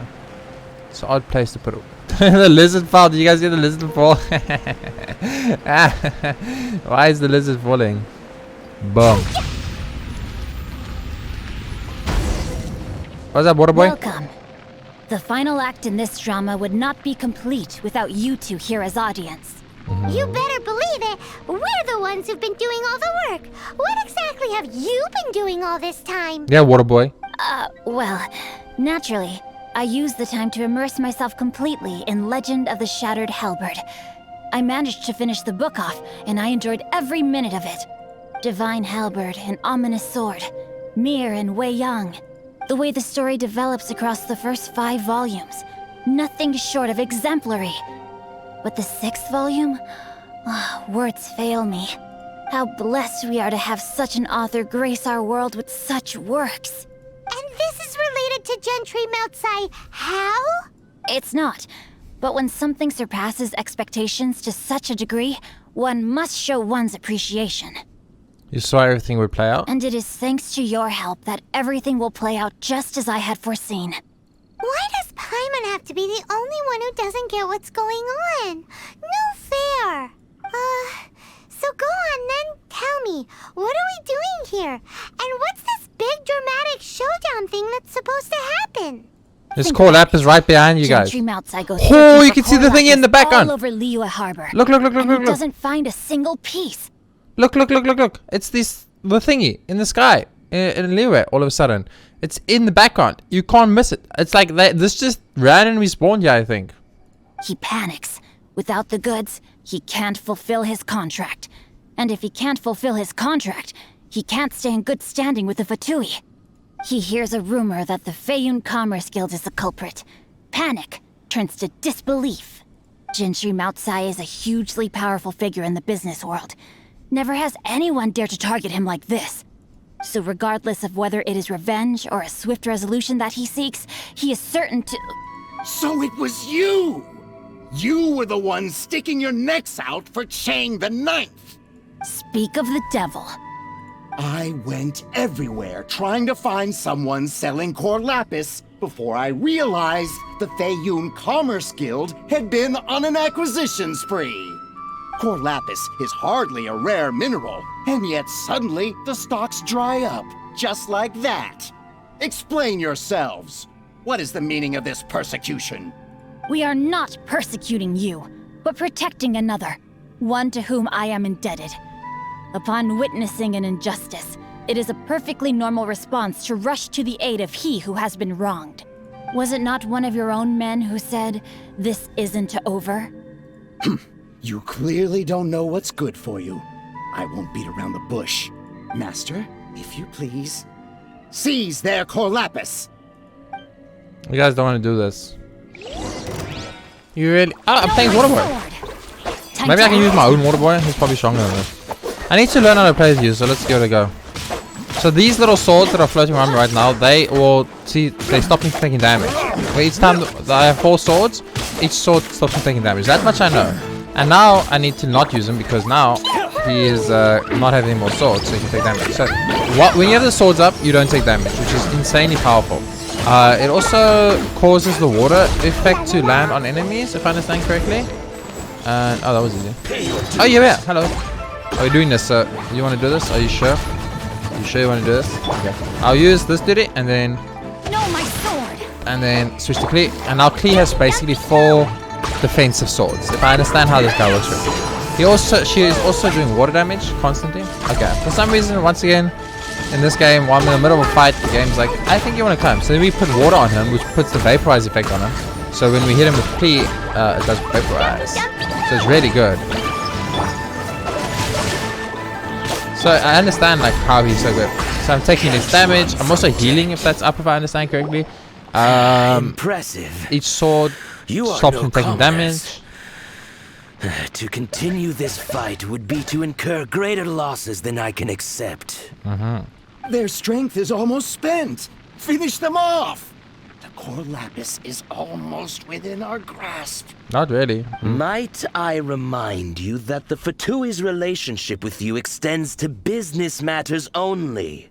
It's an odd place to put it. The lizard fall. Did you guys see the lizard fall? Why is the lizard falling? Boom. What's up, water boy? Welcome. The final act in this drama would not be complete without you two here as audience. You better believe it. We're the ones who've been doing all the work. What exactly have you been doing all this time? Yeah, water boy. Well, naturally, I used the time to immerse myself completely in Legend of the Shattered Halberd. I managed to finish the book off, and I enjoyed every minute of it. Divine Halberd, an ominous sword. Mir and Wei Yang. The way the story develops across the first 5 volumes. Nothing short of exemplary. But the 6th volume? Words fail me. How blessed we are to have such an author grace our world with such works. And this is related to Gentry Moutsai. How? It's not. But when something surpasses expectations to such a degree, one must show one's appreciation. You saw everything would play out? And it is thanks to your help that everything will play out just as I had foreseen. Why does Paimon have to be the only one who doesn't get what's going on? No fair. So go on then, tell me, what are we doing here? And what's this big dramatic showdown thing that's supposed to happen? This core lap is right behind you guys. Oh, you can see the thing in the background. All over Liyue Harbor. Look. He doesn't find a single piece. Look. It's the thingy in the sky. In Liyue, all of a sudden. It's in the background. You can't miss it. It's like this just randomly spawned here, I think. He panics. Without the goods, he can't fulfill his contract. And if he can't fulfill his contract, he can't stay in good standing with the Fatui. He hears a rumor that the Feiyun Commerce Guild is the culprit. Panic turns to disbelief. Gentry Moutsai is a hugely powerful figure in the business world. Never has anyone dared to target him like this. So regardless of whether it is revenge or a swift resolution that he seeks, he is certain to... So it was you! You were the one sticking your necks out for Chang the Ninth! Speak of the devil. I went everywhere trying to find someone selling core lapis before I realized the Feiyun Commerce Guild had been on an acquisition spree. Core lapis is hardly a rare mineral, and yet suddenly the stocks dry up, just like that. Explain yourselves. What is the meaning of this persecution? We are not persecuting you, but protecting another, one to whom I am indebted. Upon witnessing an injustice, it is a perfectly normal response to rush to the aid of he who has been wronged. Was it not one of your own men who said, "This isn't over"? You clearly don't know what's good for you. I won't beat around the bush. Master, if you please, seize their core lapis! You guys don't want to do this. You really... I'm playing water boy. Maybe I can use my own water boy. He's probably stronger than this. I need to learn how to play these, so let's give it a go. So these little swords that are floating around me right now, they stop me from taking damage. Where each time I have 4 swords, each sword stops me taking damage. That much I know. And now I need to not use him because now he is not having any more swords, so he can take damage. So when you have the swords up, you don't take damage, which is insanely powerful. It also causes the water effect to land on enemies, if I understand correctly. And oh, that was easy. Oh yeah, hello. Are you doing this, sir? You want to do this? Are you sure? You sure you want to do this? Okay. I'll use this duty and then... No, my sword! And then switch to Klee. And now Klee has basically 4 defensive swords, if I understand how this guy works. She is also doing water damage constantly. Okay, for some reason, once again, in this game, while I'm in the middle of a fight, the game's like, I think you want to come. So then we put water on him, which puts the vaporize effect on him. So when we hit him with Klee, it does vaporize. So it's really good. So I understand like how he's so good. So I'm taking less damage. I'm also healing, if that's up, if I understand correctly. Impressive. Each sword stops from taking damage. To continue this fight would be to incur greater losses than I can accept. Their strength is almost spent. Finish them off. The core lapis is almost within our grasp. Not really. Might I remind you that the Fatui's relationship with you extends to business matters only?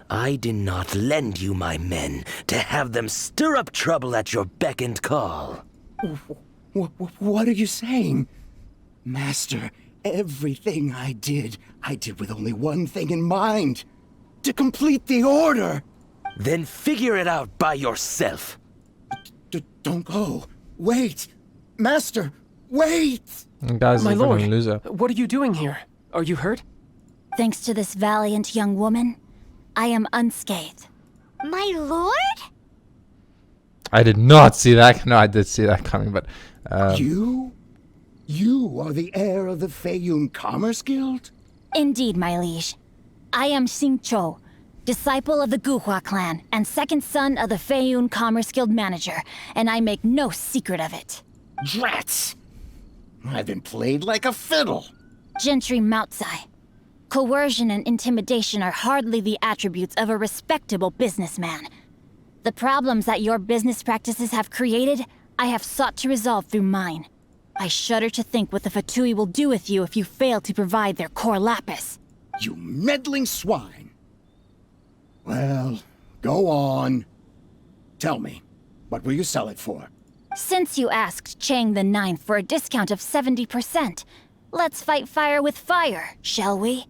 I did not lend you my men to have them stir up trouble at your beck and call. What are you saying? Master, everything I did with only one thing in mind. To complete the order. Then figure it out by yourself. Don't go. Wait. Master, wait! Guys, My a lord, fucking loser. what are you doing here? Are you hurt? Thanks to this valiant young woman, I am unscathed. My lord? I did not see that. No, I did see that coming, but... You? You are the heir of the Feiyun Commerce Guild? Indeed, my liege. I am Xingqiu, disciple of the GUHAU clan and second son of the Feiyun Commerce Guild manager, and I make no secret of it. Drats! I've been played like a fiddle. Gentry Moutsai. Coercion and intimidation are hardly the attributes of a respectable businessman. The problems that your business practices have created, I have sought to resolve through mine. I shudder to think what the Fatui will do with you if you fail to provide their core lapis. You meddling swine. Well, go on. Tell me, what will you sell it for? Since you asked Chang the Ninth for a discount of 70%, let's fight fire with fire, shall we?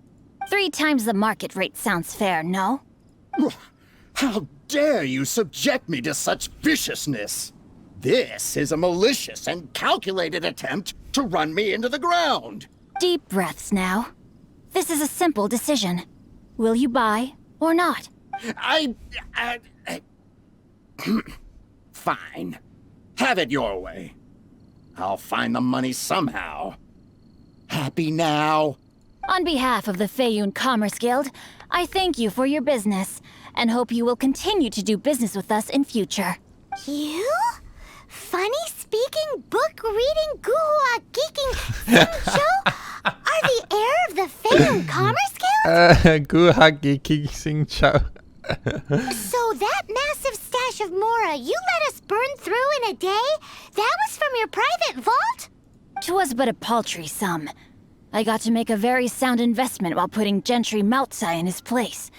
3 times the market rate sounds fair, no? How dare you subject me to such viciousness? This is a malicious and calculated attempt to run me into the ground. Deep breaths now. This is a simple decision. Will you buy or not? Fine. Have it your way. I'll find the money somehow. Happy now? On behalf of the Feiyun Commerce Guild, I thank you for your business, and hope you will continue to do business with us in future. You? Funny speaking, book reading, GUHAU geeking Xingqiu are the heir of the Feiyun Commerce Guild? GUHAU geeking Xingqiu. So that massive stash of Mora you let us burn through in a day? That was from your private vault? 'Twas but a paltry sum. I got to make a very sound investment while putting Gentry Moutsai in his place.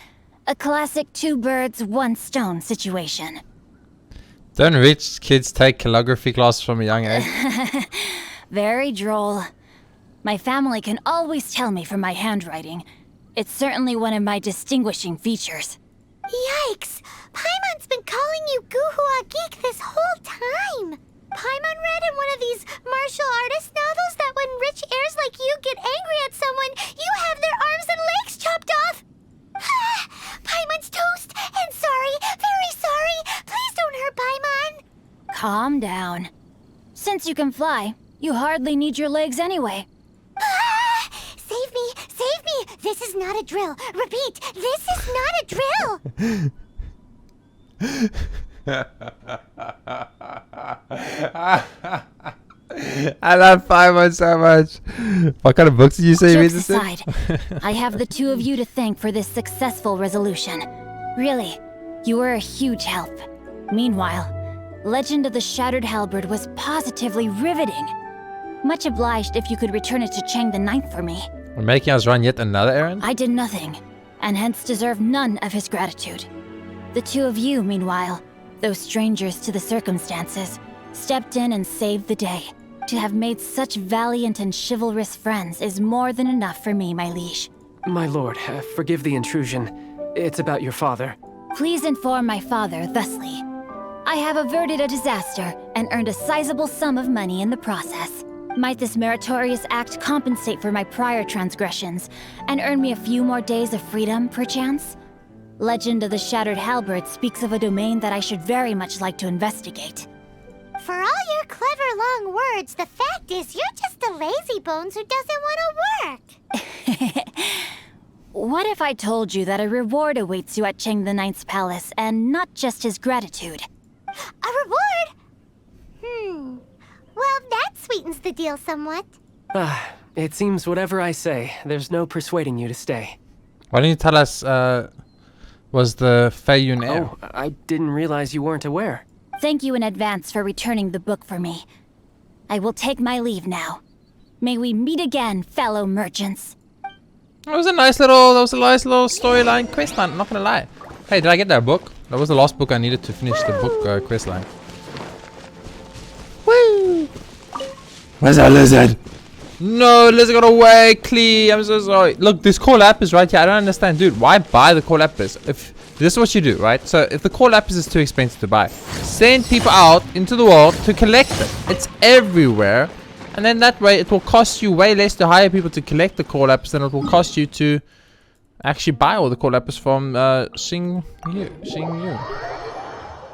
A classic 2 birds, 1 stone situation. Don't rich kids take calligraphy class from a young age? Very droll. My family can always tell me from my handwriting. It's certainly one of my distinguishing features. Yikes! Paimon's been calling you GUHAU geek this whole time. Paimon read in one of these martial artist novels that when rich heirs like you get angry at someone, you have their arms and legs chopped off. Paimon's toast, and sorry, very sorry. Please don't hurt Paimon. Calm down. Since you can fly, you hardly need your legs anyway. Save me, save me. This is not a drill. Repeat, this is not a drill. I love Paimon so much. What kind of books did you say you read Jokes this in? aside, I have the 2 of you to thank for this successful resolution. Really, you were a huge help. Meanwhile, Legend of the Shattered Halberd was positively riveting. Much obliged if you could return it to Chang the Ninth for me. We're making us run yet another errand? I did nothing, and hence deserve none of his gratitude. The 2 of you, meanwhile, though strangers to the circumstances, stepped in and saved the day. To have made such valiant and chivalrous friends is more than enough for me, my liege. My lord, forgive the intrusion. It's about your father. Please inform my father thusly. I have averted a disaster and earned a sizable sum of money in the process. Might this meritorious act compensate for my prior transgressions and earn me a few more days of freedom, perchance? Legend of the Shattered Halberd speaks of a domain that I should very much like to investigate. For all your clever long words, the fact is you're just a lazy bones who doesn't want to work. What if I told you that a reward awaits you at Chang the Ninth's palace, and not just his gratitude? A reward? Well, that sweetens the deal somewhat. It seems whatever I say, there's no persuading you to stay. Why don't you tell us was the Feiyun heir. Oh, I didn't realize you weren't aware. Thank you in advance for returning the book for me. I will take my leave now. May we meet again, fellow merchants. That was a nice little storyline questline, I'm not gonna lie. Hey, did I get that book? That was the last book I needed to finish the book questline. Woo! Where's that lizard? No, lizard got away, Clee. I'm so sorry. Look, this core lapis right here. I don't understand, dude. Why buy the core lapis? If this is what you do, right? So if the core lapis is too expensive to buy, send people out into the world to collect it. It's everywhere. And then that way it will cost you way less to hire people to collect the core lapis than it will cost you to actually buy all the core lapis from Xing Yu.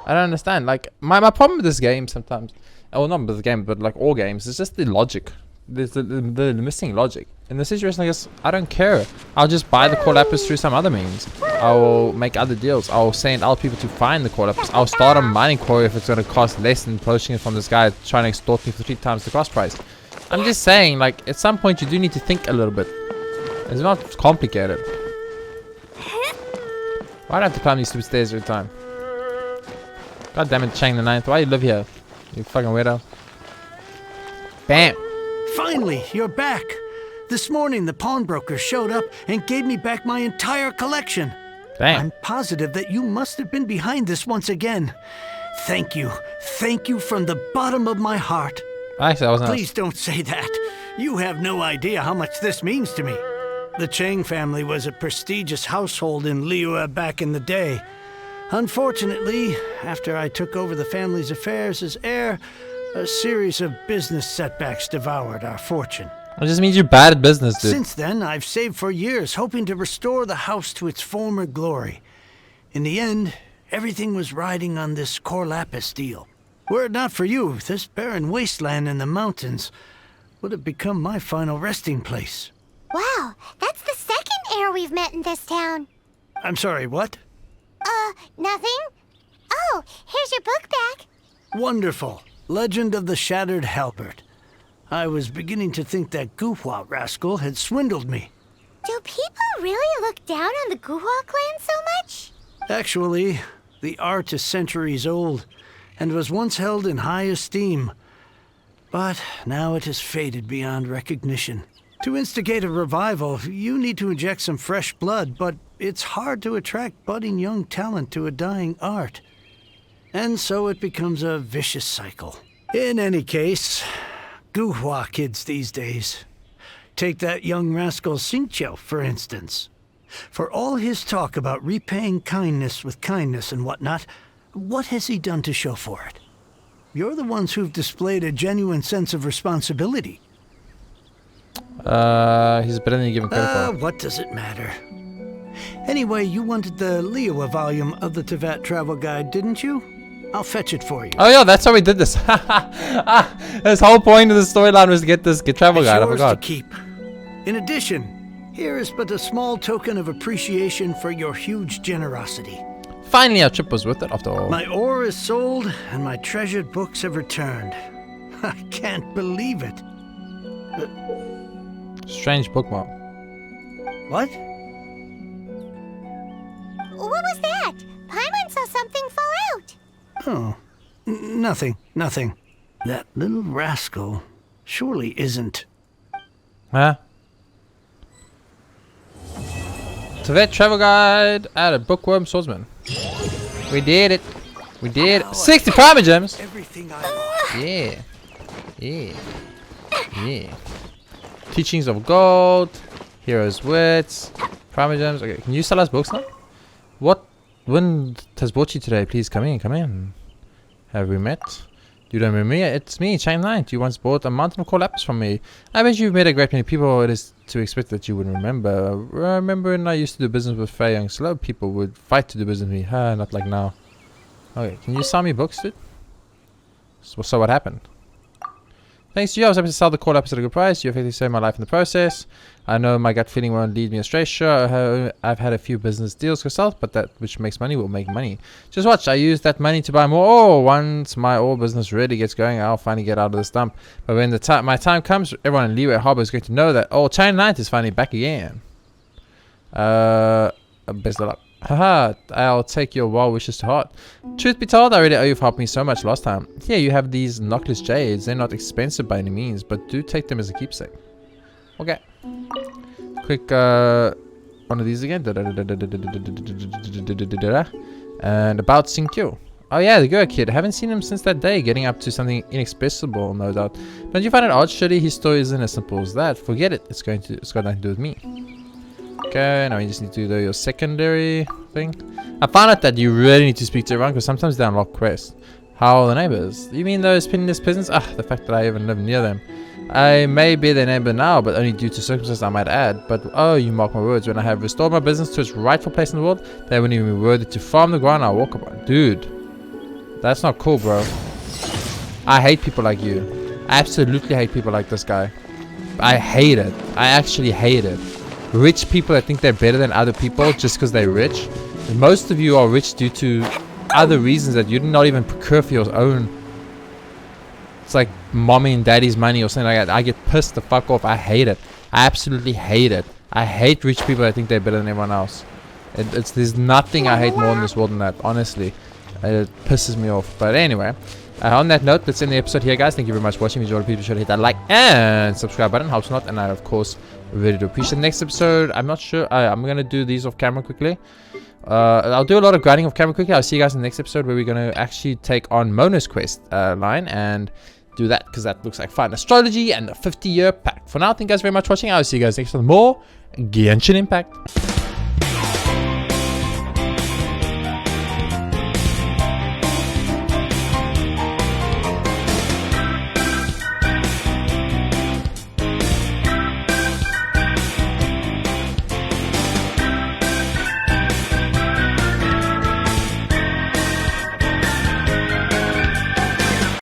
I don't understand. Like, my problem with this game sometimes, well, not with the game, but like all games, is just the logic. There's the missing logic. In the situation like this, I don't care. I'll just buy the core lapis through some other means. I will make other deals. I will send out people to find the core lapis. I'll start a mining quarry if it's going to cost less than poaching it from this guy trying to extort me for 3 times the cost price. I'm just saying, like, at some point you do need to think a little bit. It's not complicated. Why do I have to climb these stupid stairs every time? God damn it, Chang the Ninth. Why do you live here? You fucking weirdo. Bam! Finally, you're back. This morning, the pawnbroker showed up and gave me back my entire collection. Damn. I'm positive that you must have been behind this once again. Thank you. Thank you from the bottom of my heart. Actually, I wasn't. Please don't say that. You have no idea how much this means to me. The Chang family was a prestigious household in Liyue back in the day. Unfortunately, after I took over the family's affairs as heir, a series of business setbacks devoured our fortune. It just means you're bad at business, dude. Since then, I've saved for years, hoping to restore the house to its former glory. In the end, everything was riding on this core lapis deal. Were it not for you, this barren wasteland in the mountains would have become my final resting place. Wow, that's the second heir we've met in this town. I'm sorry, what? Nothing? Oh, here's your book back. Wonderful. Legend of the Shattered Halberd. I was beginning to think that GUHAU rascal had swindled me. Do people really look down on the GUHAU clan so much? Actually, the art is centuries old and was once held in high esteem. But now it has faded beyond recognition. To instigate a revival, you need to inject some fresh blood, but it's hard to attract budding young talent to a dying art. And so it becomes a vicious cycle. In any case, GUHAU kids these days. Take that young rascal Xingqiu, for instance. For all his talk about repaying kindness with kindness and whatnot, what has he done to show for it? You're the ones who've displayed a genuine sense of responsibility. He's better than you give him credit for. What does it matter? Anyway, you wanted the Liyue volume of the Teyvat travel guide, didn't you? I'll fetch it for you. Oh yeah, that's how we did this. This whole point of the storyline was to get this travel guide. I Yours forgot. to keep. In addition, here is but a small token of appreciation for your huge generosity. Finally, our trip was worth it after all. My ore is sold, and my treasured books have returned. I can't believe it. Strange bookmark. What? What was that? Paimon saw something fall out. Oh, nothing. That little rascal surely isn't. Huh? Teyvat travel guide. Add a bookworm swordsman. We did it. We did it. 60 prima gems. Everything I want. Yeah. Teachings of gold. Heroes wits. Prima gems. Okay, can you sell us books now? What wind has brought you today? Please come in. Have we met? You don't remember me? It's me, Chain Knight. You once bought a mountain of core lapis from me. I bet you've met a great many people. It is to expect that you would remember. Remember when I used to do business with Fei Young Slow? People would fight to do business with me. Not like now. Okay, can you sell me books, dude? So what happened? Thanks to you, I was able to sell the core lapis at a good price. You effectively saved my life in the process. I know my gut feeling won't lead me astray. Sure, I've had a few business deals myself, but that which makes money will make money. Just watch, I use that money to buy more ore. Once my ore business really gets going, I'll finally get out of this dump. But when my time comes, everyone in Liyue Harbor is going to know that Chain Knight is finally back again. Best of luck. Haha, I'll take your wild wishes to heart. Truth be told, I really owe you for helping me so much last time. Yeah, you have these knockless jades. They're not expensive by any means, but do take them as a keepsake. Okay. Click one of these again. And about Sinkyo. Oh yeah, the GUHAU kid. I haven't seen him since that day, getting up to something inexpressible, no doubt. Don't you find it odd? Surely his story isn't as simple as that. Forget it. It's got nothing to do with me. Okay, now you just need to do your secondary thing. I found out that you really need to speak to everyone because sometimes they unlock quests. How are the neighbors? You mean those penniless peasants? Ah, the fact that I even live near them. I may be their neighbor now, but only due to circumstances, I might add. But oh, you mark my words, when I have restored my business to its rightful place in the world, they wouldn't even be worthy to farm the ground I walk upon. Dude, that's not cool, bro. I hate people like you. I absolutely hate people like this guy. I hate it. I actually hate it. Rich people that think they're better than other people just because they're rich. And most of you are rich due to other reasons that you did not even procure for your own. It's like mommy and daddy's money or something like that. I get pissed the fuck off. I hate it. I absolutely hate it. I hate rich people that think they're better than everyone else. There's nothing I hate more in this world than that, honestly. It pisses me off. But anyway, on that note, let's end the episode here, guys. Thank you very much for watching. If you enjoyed, please be sure to hit that like and subscribe button. Helps a lot. And I, of course, really do appreciate the next episode. I'm not sure. I'm going to do these off camera quickly. I'll do a lot of grinding off camera quickly. I'll see you guys in the next episode where we're going to actually take on Mona's quest line and do that because that looks like fun. Astrology and the 50-year pack. For now, thank you guys very much for watching. I'll see you guys next time. More Genshin Impact.